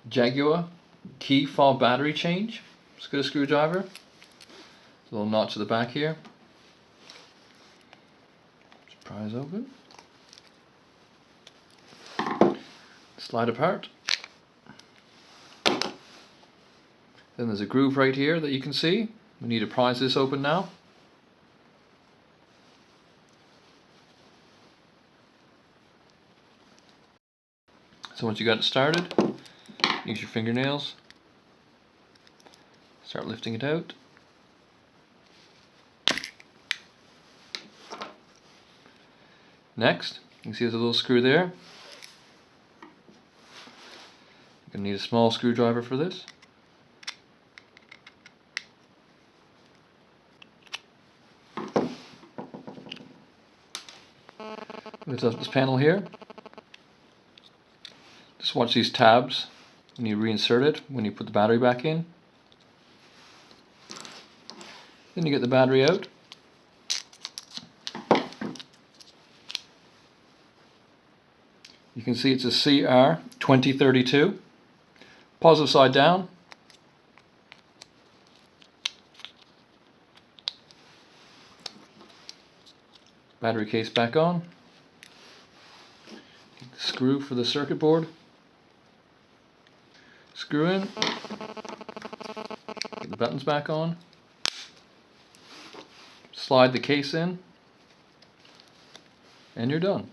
Jaguar key fob battery change. Just got a screwdriver. A little notch at the back here. Just prise open. Slide apart. Then there's a groove right here that you can see. We need to prise this open now. So once you got it started, use your fingernails. Start lifting it out. Next, you can see there's a little screw there. You're going to need a small screwdriver for this. Lift up this panel here. Just watch these tabs when you reinsert it, when you put the battery back in. Then you get the battery out. You can see it's a CR2032. Positive side down. Battery case back on. Screw for the circuit board. Screw in. Get the buttons back on. Slide the case in. And you're done.